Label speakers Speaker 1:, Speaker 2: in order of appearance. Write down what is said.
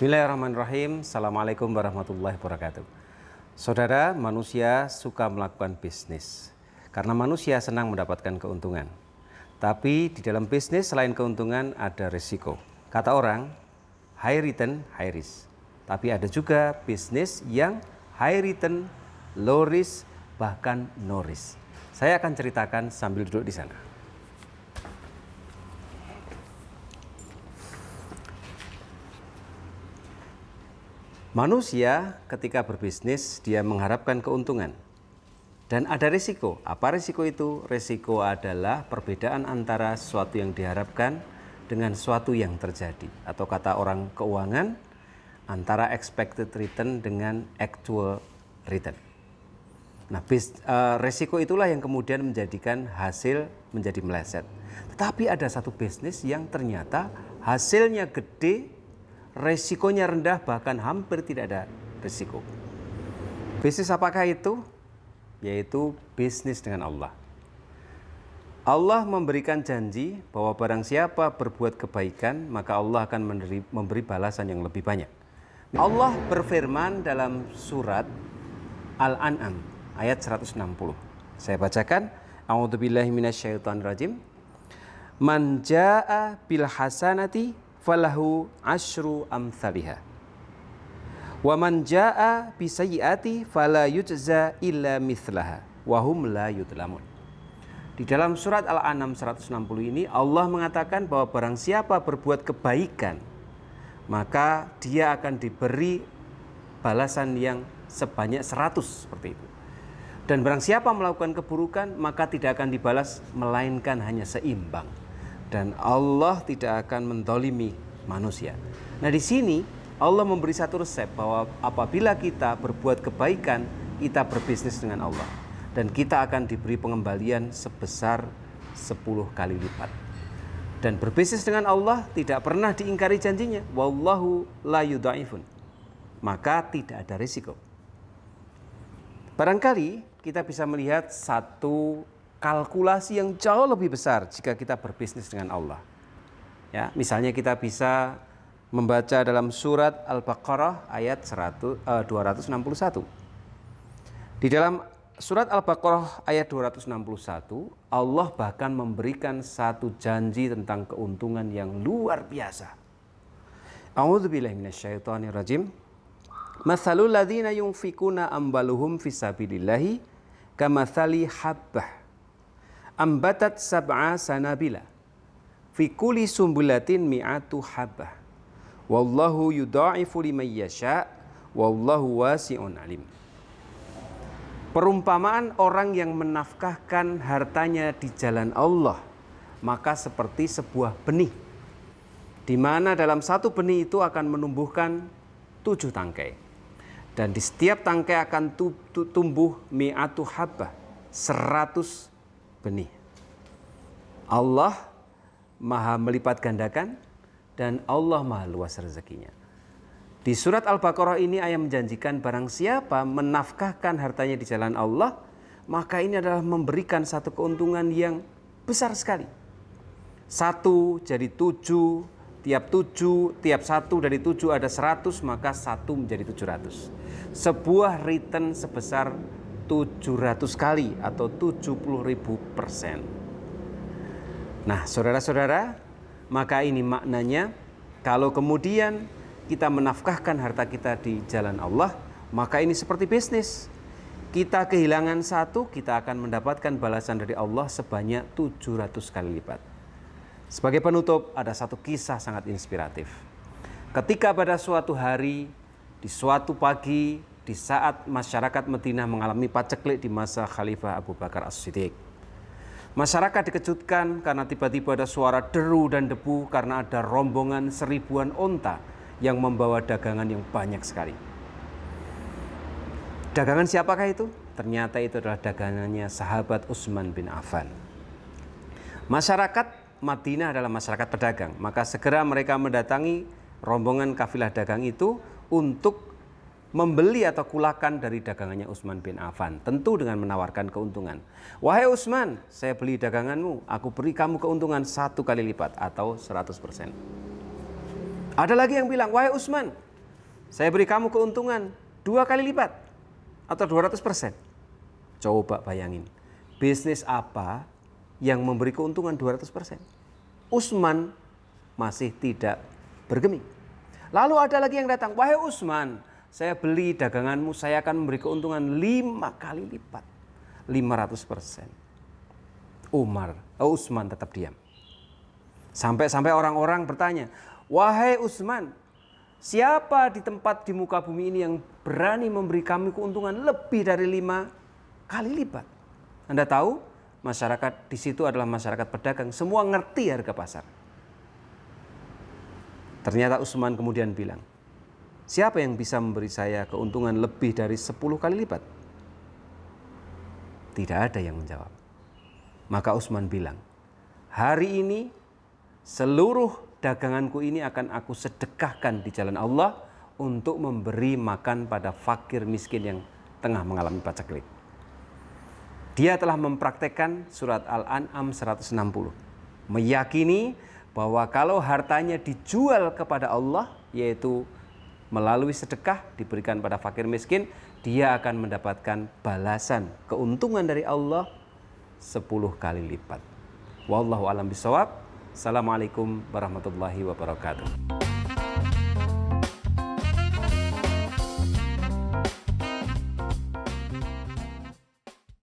Speaker 1: Bismillahirrahmanirrahim. Assalamualaikum warahmatullahi wabarakatuh. Saudara, manusia suka melakukan bisnis karena manusia senang mendapatkan keuntungan. Tapi di dalam bisnis selain keuntungan ada risiko. Kata orang, high return, high risk. Tapi ada juga bisnis yang high return, low risk, bahkan no risk. Saya akan ceritakan sambil duduk di sana. Manusia ketika berbisnis dia mengharapkan keuntungan dan ada risiko. Apa risiko itu? Risiko adalah perbedaan antara sesuatu yang diharapkan dengan sesuatu yang terjadi, atau kata orang keuangan antara expected return dengan actual return. Nah, risiko itulah yang kemudian menjadikan hasil menjadi meleset. Tetapi ada satu bisnis yang ternyata hasilnya gede, resikonya rendah, bahkan hampir tidak ada risiko. Bisnis apakah itu? Yaitu bisnis dengan Allah. Allah memberikan janji bahwa barang siapa berbuat kebaikan, maka Allah akan memberi balasan yang lebih banyak. Allah berfirman dalam surat Al-An'am ayat 160. Saya bacakan. A'udzubillahi minasyaitonirrajim. Man jaa'a bil hasanati falahu asyru amthaliha wa man jaa bisayyiati fala yujza illa mithlaha wa hum la yudlamun. Di dalam surat Al-An'am 160 ini Allah mengatakan bahwa barang siapa berbuat kebaikan maka dia akan diberi balasan yang sebanyak 100 seperti itu. Dan barang siapa melakukan keburukan maka tidak akan dibalas melainkan hanya seimbang. Dan Allah tidak akan mendolimi manusia. Nah, di sini Allah memberi satu resep bahwa apabila kita berbuat kebaikan, kita berbisnis dengan Allah. Dan kita akan diberi pengembalian sebesar 10 kali lipat. Dan berbisnis dengan Allah tidak pernah diingkari janjinya. Wallahu la yudha'ifun. Maka tidak ada risiko. Barangkali kita bisa melihat satu kalkulasi yang jauh lebih besar jika kita berbisnis dengan Allah. Ya, misalnya kita bisa membaca dalam surat Al-Baqarah ayat 261. Di dalam surat Al-Baqarah ayat 261, Allah bahkan memberikan satu janji tentang keuntungan yang luar biasa. A'udzubillahi minasyaitonirrajim. Matsalul ladzina yunfikuna amwaluhum fisabilillahi kamatsali habbah ambatat sab'a sanabila fi kulli sumbulatin mi'atu habbah wallahu yudha'ifu liman yasha wallahu wasi'un alim. Perumpamaan orang yang menafkahkan hartanya di jalan Allah maka seperti sebuah benih, di mana dalam satu benih itu akan menumbuhkan 7 tangkai, dan di setiap tangkai akan tumbuh mi'atu habbah, 100 benih. Allah maha melipat gandakan dan Allah maha luas rezekinya. Di surat Al-Baqarah ini ayat menjanjikan barang siapa menafkahkan hartanya di jalan Allah, maka ini adalah memberikan satu keuntungan yang besar sekali. 1 jadi 7, tiap 1 dari 7 ada 100, maka 1 menjadi 700. Sebuah return sebesar 700 kali atau 70.000%. Nah, saudara-saudara, maka ini maknanya kalau kemudian kita menafkahkan harta kita di jalan Allah, maka ini seperti bisnis. Kita kehilangan 1, kita akan mendapatkan balasan dari Allah sebanyak 700 kali lipat. Sebagai penutup, ada satu kisah sangat inspiratif. Ketika pada suatu hari, di suatu pagi, di saat masyarakat Madinah mengalami paceklik di masa Khalifah Abu Bakar As-Siddiq, masyarakat dikejutkan karena tiba-tiba ada suara deru dan debu karena ada rombongan 1000-an onta yang membawa dagangan yang banyak sekali. Dagangan siapakah itu? Ternyata itu adalah dagangannya sahabat Utsman bin Affan. Masyarakat Madinah adalah masyarakat pedagang, maka segera mereka mendatangi rombongan kafilah dagang itu untuk membeli atau kulakan dari dagangannya Utsman bin Affan, tentu dengan menawarkan keuntungan. Wahai Utsman, saya beli daganganmu, aku beri kamu keuntungan 1 kali lipat atau 100%. Ada lagi yang bilang, wahai Utsman, Saya beri kamu keuntungan 2 kali lipat atau 200%. Coba bayangin, bisnis apa yang memberi keuntungan 200%? Utsman masih tidak bergeming. Lalu ada lagi yang datang, wahai Utsman, saya beli daganganmu, saya akan memberi keuntungan 5 kali lipat, 500%. Utsman tetap diam. Sampai orang-orang bertanya, wahai Utsman, siapa di tempat di muka bumi ini yang berani memberi kami keuntungan lebih dari 5 kali lipat? Anda tahu, masyarakat di situ adalah masyarakat pedagang, semua ngerti harga pasar. Ternyata Utsman kemudian bilang, siapa yang bisa memberi saya keuntungan lebih dari 10 kali lipat? Tidak ada yang menjawab. Maka Utsman bilang, hari ini seluruh daganganku ini akan aku sedekahkan di jalan Allah untuk memberi makan pada fakir miskin yang tengah mengalami paceklik. Dia telah mempraktekkan surat Al-An'am 160. Meyakini bahwa kalau hartanya dijual kepada Allah, yaitu melalui sedekah diberikan pada fakir miskin, dia akan mendapatkan balasan, keuntungan dari Allah 10 kali lipat. Wallahu a'lam bishawab. Assalamualaikum warahmatullahi wabarakatuh.